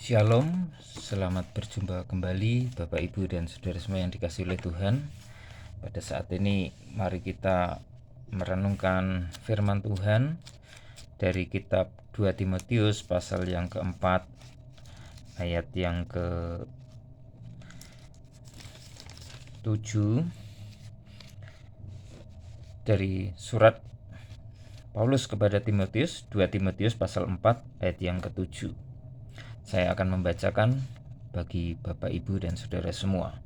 Shalom, selamat berjumpa kembali Bapak Ibu dan Saudara semua yang dikasihi oleh Tuhan. Pada saat ini mari kita merenungkan firman Tuhan dari kitab 2 Timotius pasal yang keempat ayat yang ke-7 dari surat Paulus kepada Timotius, 2 Timotius pasal 4 ayat yang ke-7. Saya akan membacakan bagi Bapak Ibu dan Saudara semua.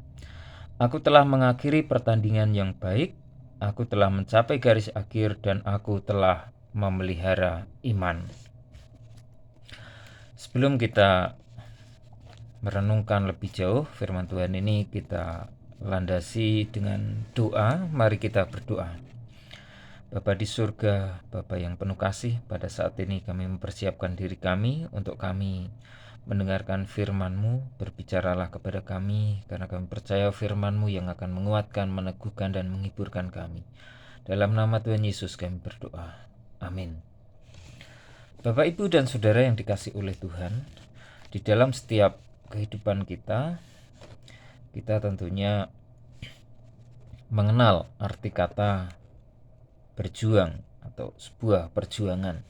Aku telah mengakhiri pertandingan yang baik, aku telah mencapai garis akhir, dan aku telah memelihara iman. Sebelum kita merenungkan lebih jauh firman Tuhan ini, kita landasi dengan doa. Mari kita berdoa. Bapa di surga, Bapa yang penuh kasih, pada saat ini kami mempersiapkan diri kami untuk kami mendengarkan firman-Mu. Berbicaralah kepada kami, karena kami percaya firman-Mu yang akan menguatkan, meneguhkan, dan menghiburkan kami. Dalam nama Tuhan Yesus kami berdoa. Amin. Bapak, Ibu, dan Saudara yang dikasihi oleh Tuhan, di dalam setiap kehidupan kita tentunya mengenal arti kata berjuang atau sebuah perjuangan.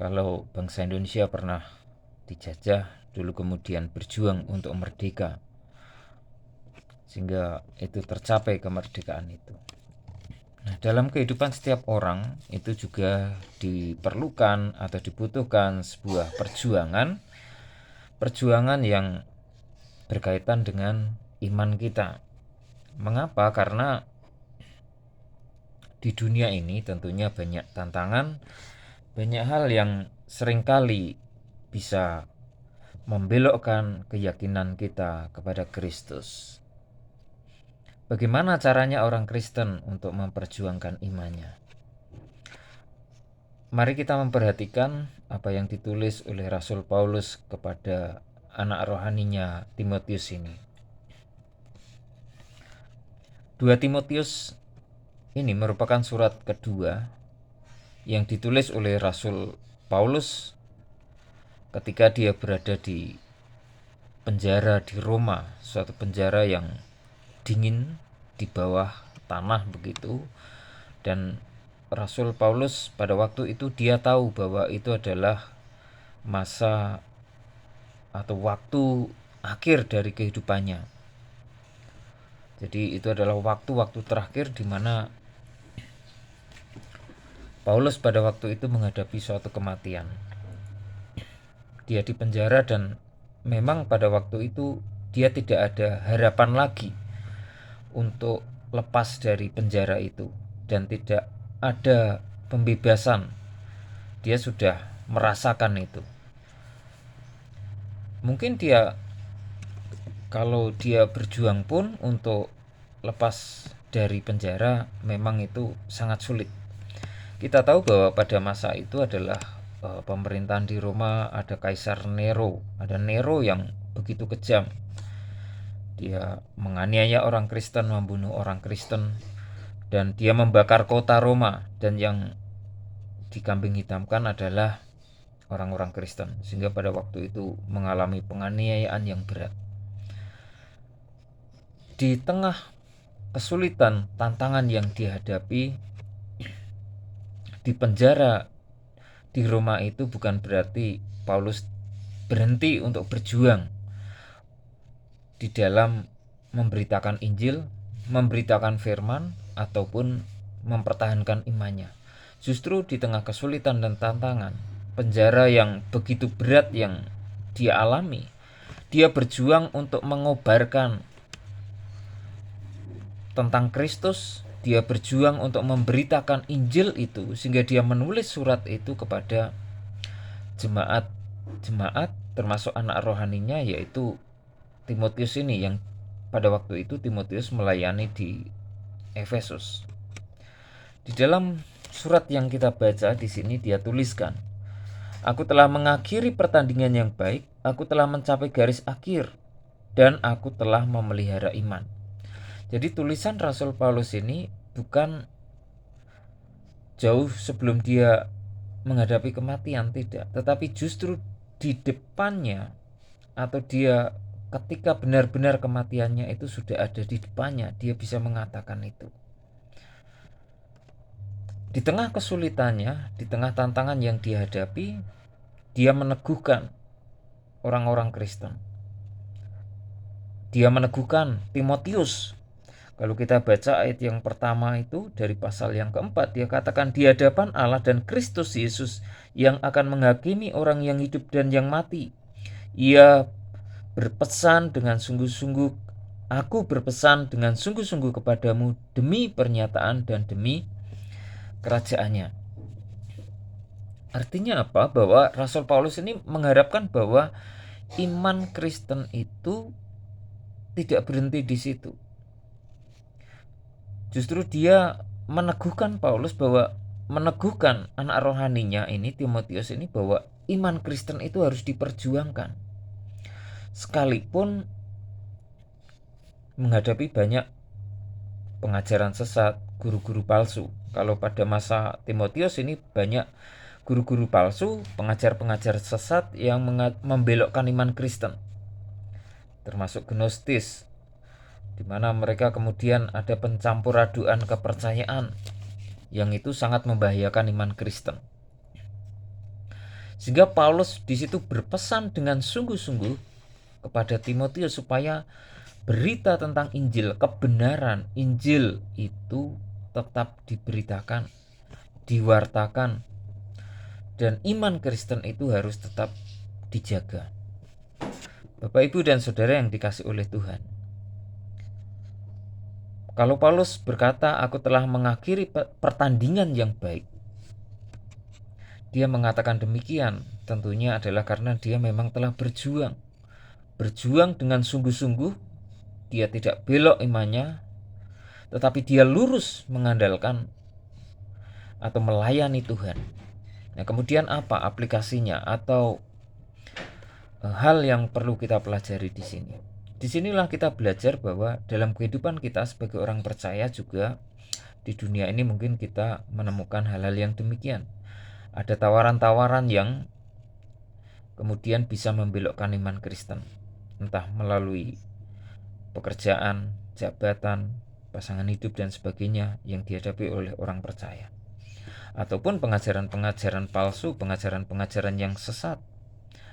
Kalau bangsa Indonesia pernah dijajah dulu, kemudian berjuang untuk merdeka, sehingga itu tercapai kemerdekaan itu. Nah, dalam kehidupan setiap orang itu juga diperlukan atau dibutuhkan sebuah perjuangan yang berkaitan dengan iman kita. Mengapa? Karena di dunia ini tentunya banyak tantangan, banyak hal yang seringkali bisa membelokkan keyakinan kita kepada Kristus. Bagaimana caranya orang Kristen untuk memperjuangkan imannya? Mari kita memperhatikan apa yang ditulis oleh Rasul Paulus kepada anak rohaninya Timotius ini. 2 Timotius ini merupakan surat kedua yang ditulis oleh Rasul Paulus ketika dia berada di penjara di Roma, suatu penjara yang dingin di bawah tanah begitu. Dan Rasul Paulus pada waktu itu dia tahu bahwa itu adalah masa atau waktu akhir dari kehidupannya. Jadi itu adalah waktu-waktu terakhir di mana Paulus pada waktu itu menghadapi suatu kematian. Dia di penjara dan memang pada waktu itu dia tidak ada harapan lagi untuk lepas dari penjara itu, dan tidak ada pembebasan. Dia sudah merasakan itu. Mungkin dia, kalau dia berjuang pun untuk lepas dari penjara, memang itu sangat sulit. Kita tahu bahwa pada masa itu adalah pemerintahan di Roma, ada Kaisar Nero. Ada Nero yang begitu kejam. Dia menganiaya orang Kristen, membunuh orang Kristen, dan dia membakar kota Roma. Dan yang dikambing hitamkan adalah orang-orang Kristen, sehingga pada waktu itu mengalami penganiayaan yang berat. Di tengah kesulitan, tantangan yang dihadapi di penjara di Roma itu, bukan berarti Paulus berhenti untuk berjuang di dalam memberitakan Injil, memberitakan firman, ataupun mempertahankan imannya. Justru di tengah kesulitan dan tantangan, penjara yang begitu berat yang dia alami, dia berjuang untuk mengobarkan tentang Kristus. Dia berjuang untuk memberitakan Injil itu, sehingga dia menulis surat itu kepada jemaat termasuk anak rohaninya, yaitu Timotius ini, yang pada waktu itu Timotius melayani di Efesus. Di dalam surat yang kita baca di sini dia tuliskan, aku telah mengakhiri pertandingan yang baik, aku telah mencapai garis akhir, dan aku telah memelihara iman. Jadi tulisan Rasul Paulus ini bukan jauh sebelum dia menghadapi kematian, tidak, tetapi justru di depannya atau dia ketika benar-benar kematiannya itu sudah ada di depannya, dia bisa mengatakan itu. Di tengah kesulitannya, di tengah tantangan yang dihadapi, dia meneguhkan orang-orang Kristen. Dia meneguhkan Timotius. Kalau kita baca ayat yang pertama itu dari pasal yang keempat, dia katakan di hadapan Allah dan Kristus Yesus yang akan menghakimi orang yang hidup dan yang mati. Ia berpesan dengan sungguh-sungguh, aku berpesan dengan sungguh-sungguh kepadamu demi pernyataan dan demi kerajaannya. Artinya apa? Bahwa Rasul Paulus ini mengharapkan bahwa iman Kristen itu tidak berhenti di situ. Justru dia meneguhkan Paulus bahwa meneguhkan anak rohaninya ini, Timotius ini, bahwa iman Kristen itu harus diperjuangkan. Sekalipun menghadapi banyak pengajaran sesat, guru-guru palsu. Kalau pada masa Timotius ini banyak guru-guru palsu, pengajar-pengajar sesat yang membelokkan iman Kristen, termasuk Gnostis, di mana mereka kemudian ada pencampuran kepercayaan yang itu sangat membahayakan iman Kristen. Sehingga Paulus di situ berpesan dengan sungguh-sungguh kepada Timotius supaya berita tentang Injil, kebenaran Injil itu tetap diberitakan, diwartakan, dan iman Kristen itu harus tetap dijaga. Bapak, Ibu, dan Saudara yang dikasih oleh Tuhan, kalau Paulus berkata, aku telah mengakhiri pertandingan yang baik, dia mengatakan demikian tentunya adalah karena dia memang telah berjuang dengan sungguh-sungguh. Dia tidak belok imannya, tetapi dia lurus mengandalkan atau melayani Tuhan. Nah, kemudian apa aplikasinya atau hal yang perlu kita pelajari di sini? Disinilah kita belajar bahwa dalam kehidupan kita sebagai orang percaya juga di dunia ini mungkin kita menemukan hal-hal yang demikian. Ada tawaran-tawaran yang kemudian bisa membelokkan iman Kristen, entah melalui pekerjaan, jabatan, pasangan hidup, dan sebagainya yang dihadapi oleh orang percaya. Ataupun pengajaran-pengajaran palsu, pengajaran-pengajaran yang sesat,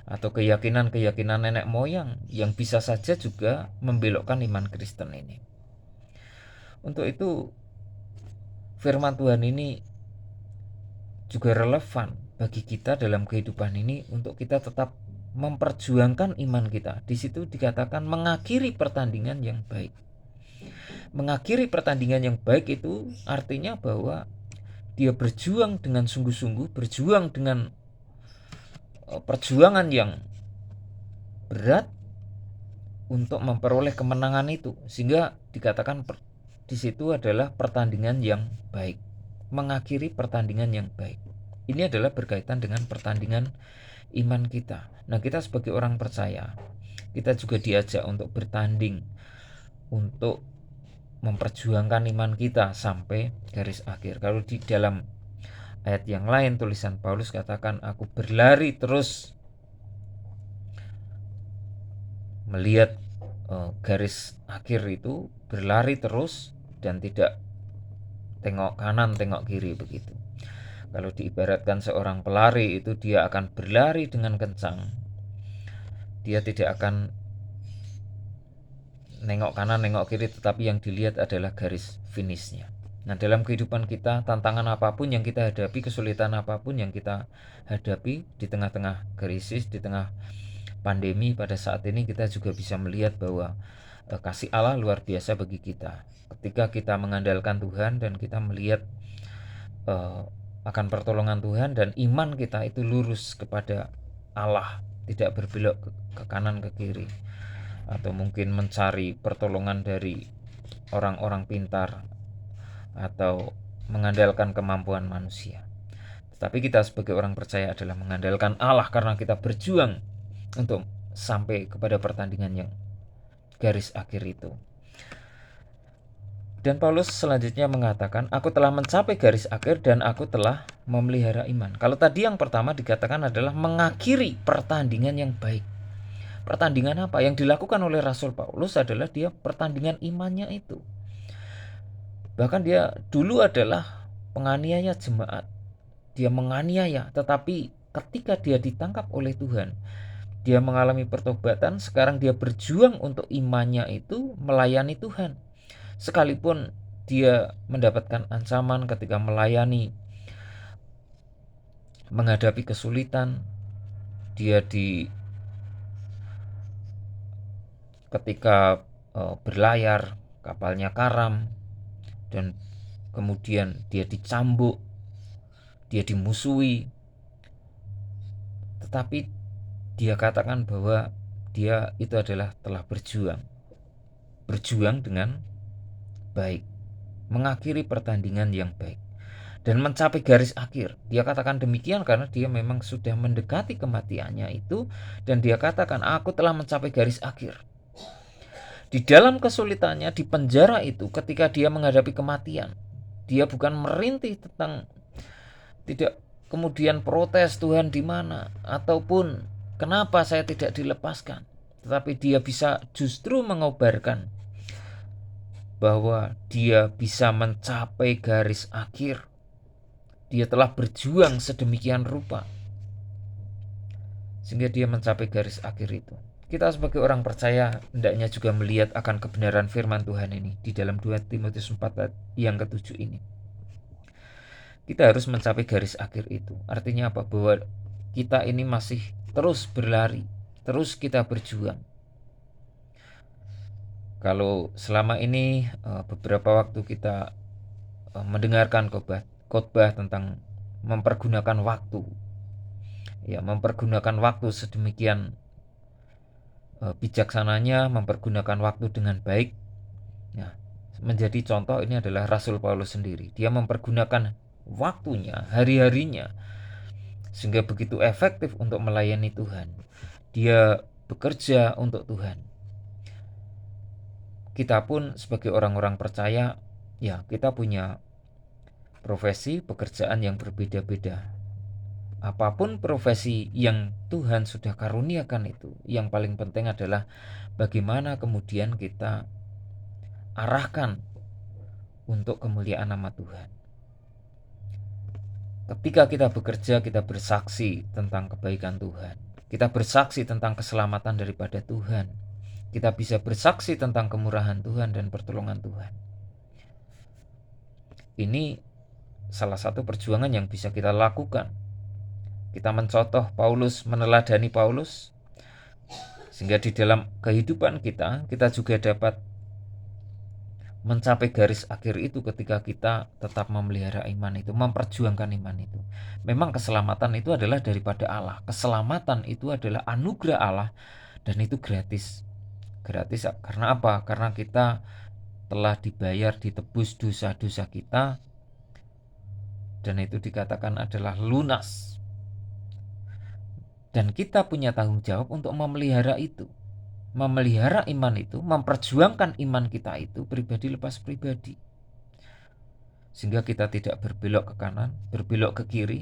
atau keyakinan-keyakinan nenek moyang yang bisa saja juga membelokkan iman Kristen ini. Untuk itu firman Tuhan ini juga relevan bagi kita dalam kehidupan ini untuk kita tetap memperjuangkan iman kita. Di situ dikatakan mengakhiri pertandingan yang baik. Mengakhiri pertandingan yang baik itu artinya bahwa dia berjuang dengan sungguh-sungguh, berjuang dengan perjuangan yang berat untuk memperoleh kemenangan itu, sehingga dikatakan di situ adalah pertandingan yang baik, mengakhiri pertandingan yang baik. Ini adalah berkaitan dengan pertandingan iman kita. Nah, kita sebagai orang percaya, kita juga diajak untuk bertanding, untuk memperjuangkan iman kita sampai garis akhir. Kalau di dalam ayat yang lain tulisan Paulus katakan, aku berlari terus melihat garis akhir itu, berlari terus dan tidak tengok kanan tengok kiri begitu. Kalau diibaratkan seorang pelari itu dia akan berlari dengan kencang, dia tidak akan nengok kanan nengok kiri, tetapi yang dilihat adalah garis finishnya. Nah, dalam kehidupan kita, tantangan apapun yang kita hadapi, kesulitan apapun yang kita hadapi di tengah-tengah krisis, di tengah pandemi pada saat ini, kita juga bisa melihat bahwa kasih Allah luar biasa bagi kita. Ketika kita mengandalkan Tuhan dan kita melihat akan pertolongan Tuhan dan iman kita itu lurus kepada Allah, tidak berbelok ke kanan ke kiri, atau mungkin mencari pertolongan dari orang-orang pintar atau mengandalkan kemampuan manusia. Tetapi kita sebagai orang percaya adalah mengandalkan Allah karena kita berjuang untuk sampai kepada pertandingan yang garis akhir itu. Dan Paulus selanjutnya mengatakan, aku telah mencapai garis akhir dan aku telah memelihara iman. Kalau tadi yang pertama dikatakan adalah mengakhiri pertandingan yang baik. Pertandingan apa? Yang dilakukan oleh Rasul Paulus adalah dia pertandingan imannya itu. Bahkan dia dulu adalah penganiaya jemaat. Dia menganiaya, tetapi ketika dia ditangkap oleh Tuhan, dia mengalami pertobatan. Sekarang dia berjuang untuk imannya itu melayani Tuhan. Sekalipun dia mendapatkan ancaman ketika melayani, menghadapi kesulitan, dia ketika berlayar kapalnya karam, dan kemudian dia dicambuk, dia dimusuhi, tetapi dia katakan bahwa dia itu adalah telah berjuang dengan baik, mengakhiri pertandingan yang baik, dan mencapai garis akhir. Dia katakan demikian karena dia memang sudah mendekati kematiannya itu, dan dia katakan, aku telah mencapai garis akhir. Di dalam kesulitannya, di penjara itu, ketika dia menghadapi kematian, dia bukan merintih tentang, tidak kemudian protes, Tuhan di mana, ataupun kenapa saya tidak dilepaskan, tetapi dia bisa justru mengobarkan bahwa dia bisa mencapai garis akhir. Dia telah berjuang sedemikian rupa sehingga dia mencapai garis akhir itu. Kita sebagai orang percaya hendaknya juga melihat akan kebenaran firman Tuhan ini di dalam 2 Timotius 4 yang ke-7 ini. Kita harus mencapai garis akhir itu. Artinya apa? Bahwa kita ini masih terus berlari, terus kita berjuang. Kalau selama ini beberapa waktu kita mendengarkan khotbah tentang mempergunakan waktu, ya, mempergunakan waktu sedemikian bijaksananya, mempergunakan waktu dengan baik. Nah, menjadi contoh ini adalah Rasul Paulus sendiri. Dia mempergunakan waktunya, hari-harinya, sehingga begitu efektif untuk melayani Tuhan. Dia bekerja untuk Tuhan. Kita pun sebagai orang-orang percaya, ya, kita punya profesi, pekerjaan yang berbeda-beda. Apapun profesi yang Tuhan sudah karuniakan itu, yang paling penting adalah bagaimana kemudian kita arahkan untuk kemuliaan nama Tuhan. Ketika kita bekerja, kita bersaksi tentang kebaikan Tuhan. Kita bersaksi tentang keselamatan daripada Tuhan. Kita bisa bersaksi tentang kemurahan Tuhan dan pertolongan Tuhan. Ini salah satu perjuangan yang bisa kita lakukan. Kita mencontoh Paulus, meneladani Paulus, sehingga di dalam kehidupan kita juga dapat mencapai garis akhir itu ketika kita tetap memelihara iman itu, memperjuangkan iman itu. Memang keselamatan itu adalah daripada Allah. Keselamatan itu adalah anugerah Allah, dan itu gratis. Gratis karena apa? Karena kita telah dibayar, ditebus dosa-dosa kita, dan itu dikatakan adalah lunas. Dan kita punya tanggung jawab untuk memelihara itu, memelihara iman itu, memperjuangkan iman kita itu pribadi lepas pribadi, sehingga kita tidak berbelok ke kanan, berbelok ke kiri,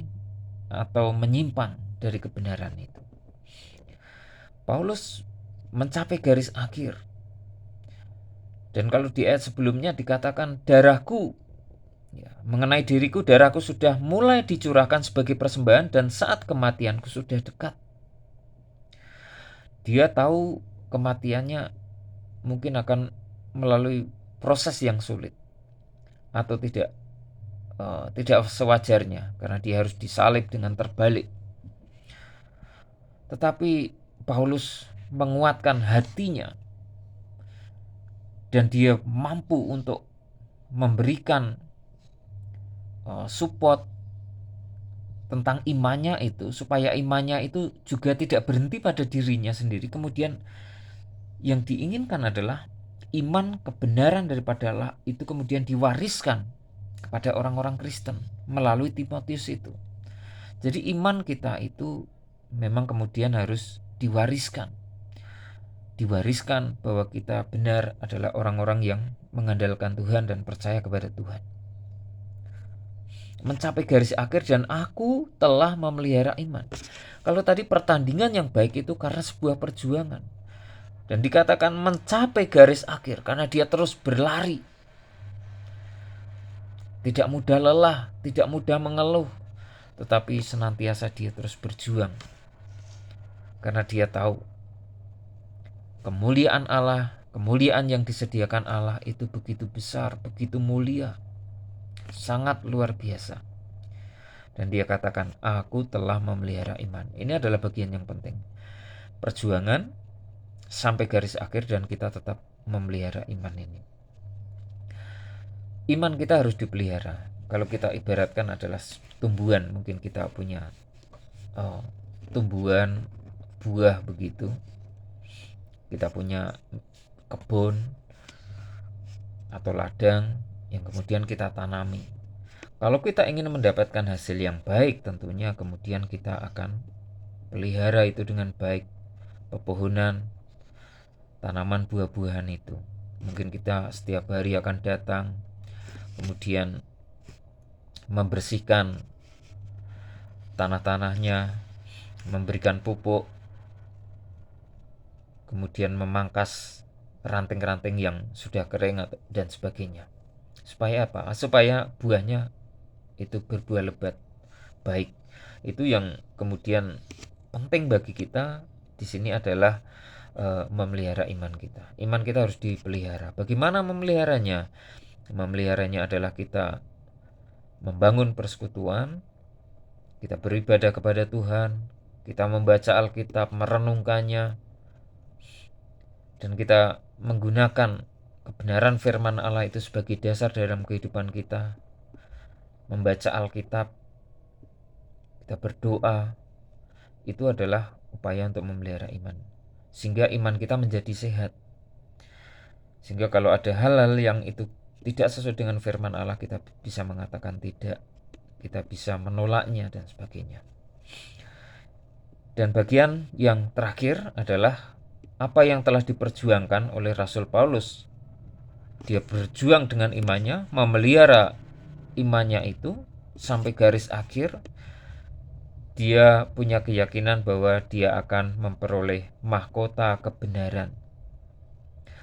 atau menyimpang dari kebenaran itu. Paulus mencapai garis akhir, dan kalau di ayat sebelumnya dikatakan darahku, ya, mengenai diriku, darahku sudah mulai dicurahkan sebagai persembahan, dan saat kematianku sudah dekat. Dia tahu kematiannya mungkin akan melalui proses yang sulit, atau tidak sewajarnya, karena dia harus disalib dengan terbalik. Tetapi Paulus menguatkan hatinya, dan dia mampu untuk memberikan support tentang imannya itu, supaya imannya itu juga tidak berhenti pada dirinya sendiri. Kemudian yang diinginkan adalah iman kebenaran daripada Allah itu kemudian diwariskan kepada orang-orang Kristen melalui Timotius itu. Jadi iman kita itu memang kemudian harus diwariskan bahwa kita benar adalah orang-orang yang mengandalkan Tuhan dan percaya kepada Tuhan. mencapai garis akhir dan aku telah memelihara iman. Kalau tadi pertandingan yang baik itu karena sebuah perjuangan. Dan dikatakan mencapai garis akhir karena dia terus berlari. Tidak mudah lelah, tidak mudah mengeluh, tetapi senantiasa dia terus berjuang. Karena dia tahu kemuliaan Allah, kemuliaan yang disediakan Allah itu begitu besar, begitu mulia, sangat luar biasa. Dan dia katakan, aku telah memelihara iman. Ini adalah bagian yang penting. Perjuangan sampai garis akhir dan kita tetap memelihara iman ini. Iman kita harus dipelihara. Kalau kita ibaratkan adalah tumbuhan, mungkin kita punya tumbuhan, buah begitu. Kita punya kebun atau ladang yang kemudian kita tanami. Kalau kita ingin mendapatkan hasil yang baik, tentunya kemudian kita akan pelihara itu dengan baik. Pepohonan, tanaman buah-buahan itu. Mungkin kita setiap hari akan datang, kemudian membersihkan tanah-tanahnya, memberikan pupuk, kemudian memangkas ranting-ranting yang sudah kering dan sebagainya. Supaya apa? Supaya buahnya itu berbuah lebat, baik. Itu yang kemudian penting bagi kita di sini adalah memelihara iman kita. Iman kita harus dipelihara. Bagaimana memeliharanya? Memeliharanya adalah kita membangun persekutuan, kita beribadah kepada Tuhan, kita membaca Alkitab, merenungkannya, dan kita menggunakan kebenaran firman Allah itu sebagai dasar dalam kehidupan kita. Membaca Alkitab, kita berdoa, itu adalah upaya untuk memelihara iman. Sehingga iman kita menjadi sehat. Sehingga kalau ada hal-hal yang itu tidak sesuai dengan firman Allah, kita bisa mengatakan tidak. Kita bisa menolaknya dan sebagainya. Dan bagian yang terakhir adalah apa yang telah diperjuangkan oleh Rasul Paulus. Dia berjuang dengan imannya, memelihara imannya itu sampai garis akhir. Dia punya keyakinan bahwa dia akan memperoleh mahkota kebenaran.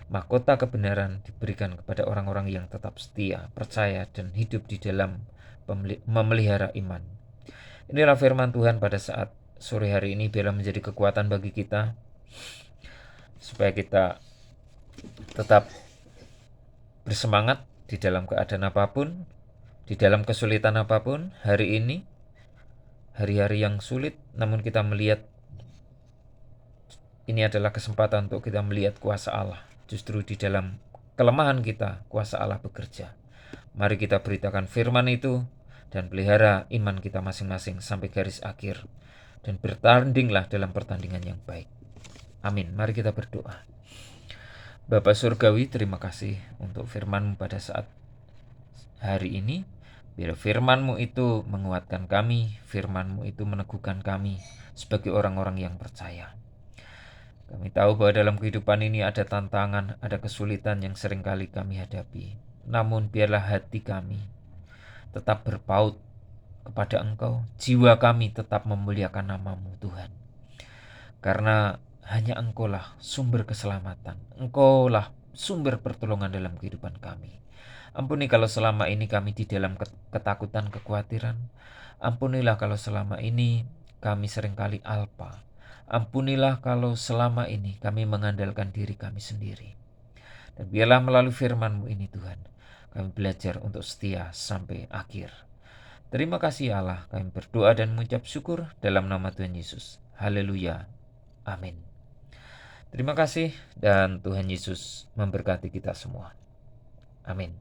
Mahkota kebenaran diberikan kepada orang-orang yang tetap setia, percaya, dan hidup di dalam memelihara iman. Inilah firman Tuhan pada saat sore hari ini, biarlah menjadi kekuatan bagi kita, supaya kita tetap bersemangat di dalam keadaan apapun, di dalam kesulitan apapun. Hari ini, hari-hari yang sulit, namun kita melihat ini adalah kesempatan untuk kita melihat kuasa Allah. Justru di dalam kelemahan kita, kuasa Allah bekerja. Mari kita beritakan firman itu dan pelihara iman kita masing-masing sampai garis akhir. Dan bertandinglah dalam pertandingan yang baik. Amin. Mari kita berdoa. Bapa Surgawi, terima kasih untuk firman-Mu pada saat hari ini. Biar firman-Mu itu menguatkan kami, firman-Mu itu meneguhkan kami sebagai orang-orang yang percaya. Kami tahu bahwa dalam kehidupan ini ada tantangan, ada kesulitan yang seringkali kami hadapi. Namun biarlah hati kami tetap berpaut kepada Engkau, jiwa kami tetap memuliakan nama-Mu Tuhan. Karena hanya Engkau-lah sumber keselamatan, Engkau-lah sumber pertolongan dalam kehidupan kami. Ampuni kalau selama ini kami di dalam ketakutan, kekhawatiran. Ampunilah kalau selama ini kami seringkali alpa. Ampunilah kalau selama ini kami mengandalkan diri kami sendiri. Dan biarlah melalui firman-Mu ini Tuhan, kami belajar untuk setia sampai akhir. Terima kasih Allah, kami berdoa dan mengucap syukur dalam nama Tuhan Yesus. Haleluya. Amin. Terima kasih dan Tuhan Yesus memberkati kita semua. Amin.